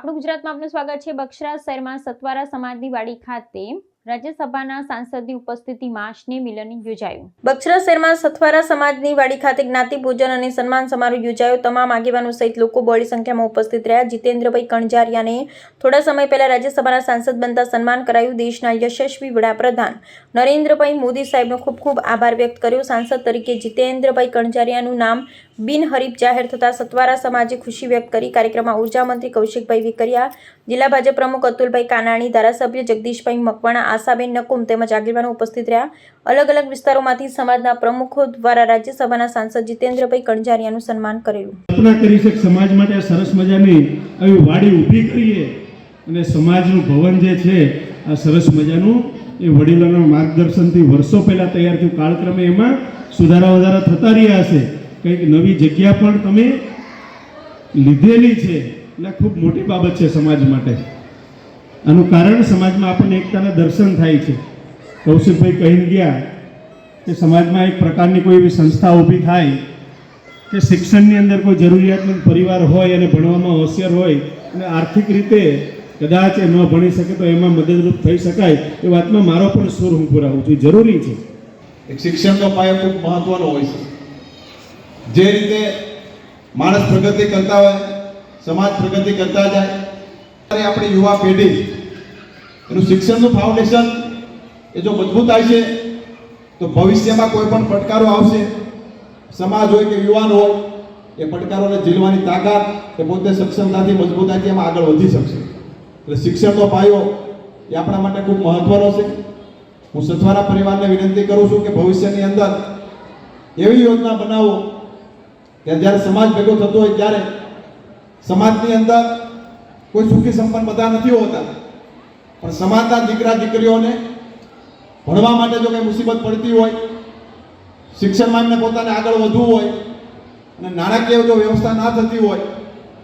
આપણું ગુજરાતમાં આપનું સ્વાગત છે। બગસરા શહેરમાં સતવારા સમાજની વાડી ખાતે રાજ્યસભાના સાંસદની ઉપસ્થિતિમાં સ્નેહ મિલન યોજાયું। બગસરા શહેરમાં સતવારા સમાજની વાડી ખાતે જ્ઞાતિ ભોજન અને સન્માન સમારોહ યોજાયો। તમામ આગેવાનો સહિત લોકો બહોળી સંખ્યામાં ઉપસ્થિત રહ્યા। જીતેન્દ્રભાઈ કણઝારિયાને થોડા સમય પહેલા રાજ્યસભાના સાંસદ બનતા સન્માન કરાયું। દેશના યશસ્વી વડાપ્રધાન નરેન્દ્રભાઈ મોદી સાહેબનો ખૂબ ખૂબ આભાર વ્યક્ત કર્યો। સાંસદ તરીકે જીતેન્દ્રભાઈ કણઝારિયાનું નામ બિનહરીફ જાહેર થતા સતવારા સમાજે ખુશી વ્યક્ત કરી। કાર્યક્રમમાં ઉર્જા મંત્રી કૌશિકભાઈ વેકરિયા, જિલ્લા ભાજપ પ્રમુખ અતુલભાઈ કાનાણી, ધારાસભ્ય જગદીશભાઈ મકવાણા, આશાબેન નકુમ તેમજ આગેવાનો ઉપસ્થિત રહ્યા। અલગ અલગ વિસ્તારોમાંથી સમાજના પ્રમુખો દ્વારા રાજ્યસભાના સાંસદ જીતેન્દ્રભાઈ કણઝારિયાનું સન્માન કરેલું। કલ્પના કરી છે સમાજ માટે સરસ મજાની આવી વાડી ઊભી કરીએ અને સમાજનું ભવન જે છે આ સરસ મજાનું એ વડીલોના માર્ગદર્શનથી વર્ષો પહેલા તૈયાર થયું। કાળક્રમે એમાં સુધારા વધારા થતા રહ્યા હશે। કંઈક નવી જગ્યા પણ તમે લીધેલી છે એટલે ખૂબ મોટી બાબત છે સમાજ માટે। આનું કારણ સમાજમાં આપણને એકતાના દર્શન થાય છે। કૌશિકભાઈ કહીને ગયા કે સમાજમાં એક પ્રકારની કોઈ એવી સંસ્થા ઊભી થાય કે શિક્ષણની અંદર કોઈ જરૂરિયાતમંદ પરિવાર હોય અને ભણવામાં હોશિયાર હોય અને આર્થિક રીતે કદાચ એ ન ભણી શકે તો એમાં મદદરૂપ થઈ શકાય એ વાતમાં મારો પણ સુર હું પુરાવું છું। જરૂરી છે। એક શિક્ષણનો પાયો ખૂબ મહત્વનો હોય છે। જે રીતે માણસ પ્રગતિ કરતા હોય, સમાજ પ્રગતિ કરતા જાય, ત્યારે આપણી યુવા પેઢી એનું શિક્ષણનું ફાઉન્ડેશન એ જો મજબૂત થાય છે તો ભવિષ્યમાં કોઈ પણ પડકારો આવશે, સમાજ હોય કે યુવાન હોય એ પડકારોને ઝીલવાની તાકાત એ પોતે સક્ષમતાથી મજબૂતાઈથી એમાં આગળ વધી શકશે। એટલે શિક્ષણનો પાયો એ આપણા માટે ખૂબ મહત્વનો છે। હું સથવારા પરિવારને વિનંતી કરું છું કે ભવિષ્યની અંદર એવી યોજના બનાવો કે જ્યારે સમાજ ભેગો થતો હોય ત્યારે સમાજની અંદર કોઈ સુખી સંપન્ન બધા નથી હોતા, પણ સમાજના દીકરા દીકરીઓને ભણવા માટે જો કંઈ મુસીબત પડતી હોય, શિક્ષણમાં એમને પોતાને આગળ વધવું હોય અને નાણાકીય જો વ્યવસ્થા ના થતી હોય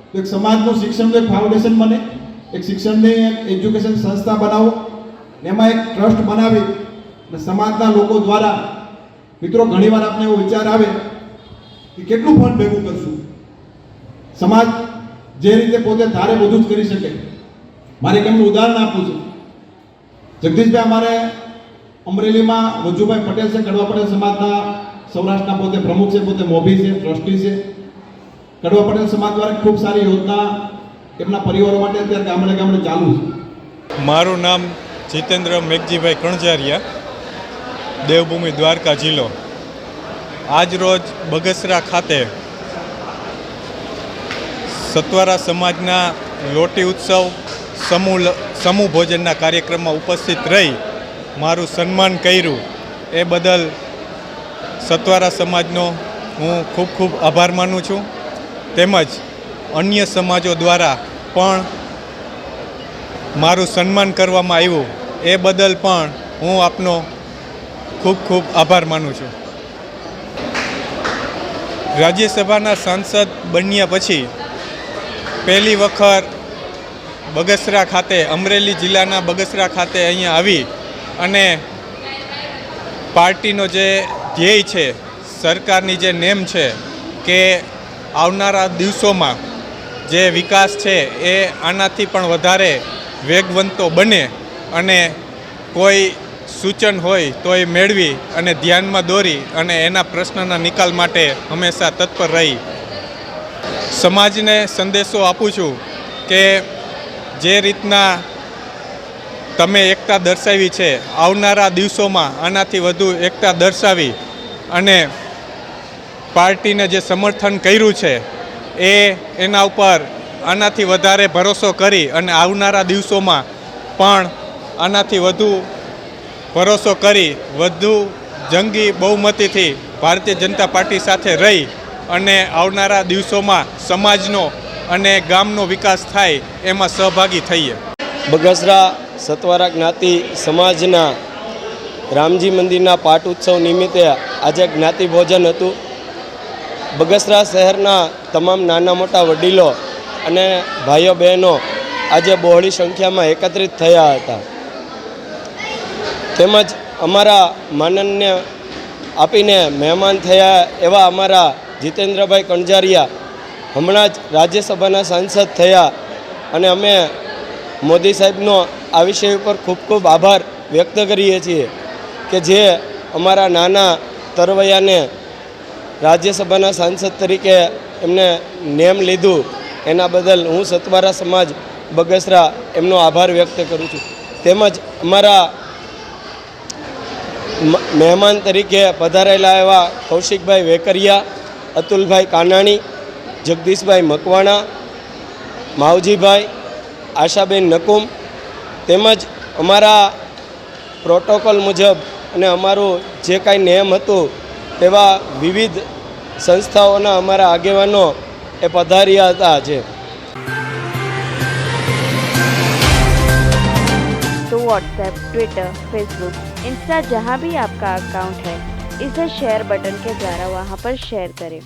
તો એક સમાજનું શિક્ષણનું એક ફાઉન્ડેશન બને, એક શિક્ષણની એક એજ્યુકેશન સંસ્થા બનાવો, એમાં એક ટ્રસ્ટ બનાવી અને સમાજના લોકો દ્વારા મિત્રો ઘણીવાર આપણે એવો વિચાર આવે કે કેટલું ફંડ ભેગું કરશું। સમાજ જે રીતે પોતે ધારે બધું જ કરી શકે। મારે એક એમનું ઉદાહરણ આપું છું। જગદીશભાઈ અમારે અમરેલીમાં વજુભાઈ પટેલ છે, કડવા પટેલ સમાજના સૌરાષ્ટ્રના પોતે પ્રમુખ છે, પોતે મોભી છે, ટ્રસ્ટી છે। કડવા પટેલ સમાજ દ્વારા ખૂબ સારી યોજના એમના પરિવારો માટે અત્યારે ગામડે ગામડે ચાલુ છે। મારું નામ જીતેન્દ્ર મેઘજીભાઈ કણઝારિયા, દેવભૂમિ દ્વારકા જિલ્લો। આજ રોજ બગસરા ખાતે સતવારા સમાજના લોટી ઉત્સવ સમૂહ ભોજનના કાર્યક્રમમાં ઉપસ્થિત રહી મારું સન્માન કર્યું એ બદલ સતવારા સમાજનો હું ખૂબ ખૂબ આભાર માનું છું। તેમજ અન્ય સમાજો દ્વારા પણ મારું સન્માન કરવામાં આવ્યું એ બદલ પણ હું આપનો ખૂબ ખૂબ આભાર માનું છું। રાજ્યસભાના સાંસદ બન્યા પછી પહેલી વખત બગસરા ખાતે, અમરેલી જિલ્લાના બગસરા ખાતે અહીંયા આવી અને પાર્ટીનો જે ધ્યેય છે, સરકારની જે નેમ છે કે આવનારા દિવસોમાં જે વિકાસ છે એ આનાથી પણ વધારે વેગવંતો બને અને કોઈ સૂચન હોય તો એ મેળવી અને ધ્યાનમાં દોરી અને એના પ્રશ્નના નિકાલ માટે હંમેશા તત્પર રહી સમાજને સંદેશો આપું છું કે જે રીતના તમે એકતા દર્શાવી છે, આવનારા દિવસોમાં આનાથી વધુ એકતા દર્શાવી અને પાર્ટીને જે સમર્થન કર્યું છે એના ઉપર આનાથી વધારે ભરોસો કરી અને આવનારા દિવસોમાં પણ આનાથી વધુ ભરોસો કરી વધુ જંગી બહુમતીથી ભારતીય જનતા પાર્ટી સાથે રહી અને આવનારા દિવસોમાં સમાજનો અને ગામનો વિકાસ થાય એમાં સહભાગી થઈએ। બગસરા સતવારા જ્ઞાતિ સમાજના રામજી મંદિરના પાટ ઉત્સવ નિમિત્તે આજે જ્ઞાતિ ભોજન હતું। બગસરા શહેરના તમામ નાના મોટા વડીલો અને ભાઈઓ બહેનો આજે બહોળી સંખ્યામાં એકત્રિત થયા હતા। તેમજ અમારા માનનને આપીને મહેમાન થયા એવા અમારા જીતેન્દ્રભાઈ કણઝારિયા હમણાં જ રાજ્યસભાના સાંસદ થયા અને અમે મોદી સાહેબનો આ વિષય ઉપર ખૂબ ખૂબ આભાર વ્યક્ત કરીએ છીએ કે જે અમારા નાના તરવૈયાને રાજ્યસભાના સાંસદ તરીકે એમને નેમ લીધું એના બદલ હું સતવારા સમાજ બગસરા એમનો આભાર વ્યક્ત કરું છું. તેમજ અમારા મહેમાન તરીકે પધારેલા એવા કૌશિકભાઈ વેકરિયા, અતુલભાઈ કાનાણી, જગદીશભાઈ મકવાણા, માવજીભાઈ, આશાબેન નકુમ, તેમજ અમારા પ્રોટોકોલ મુજબ અને અમારું જે કાંઈ નિયમ હતું તેવા વિવિધ સંસ્થાઓના અમારા આગેવાનો એ પધાર્યા હતા. આજે तो व्हाट्सएप, ट्विटर, फेसबुक, इंस्टा जहाँ भी आपका अकाउंट है इसे शेयर बटन के द्वारा वहाँ पर शेयर करें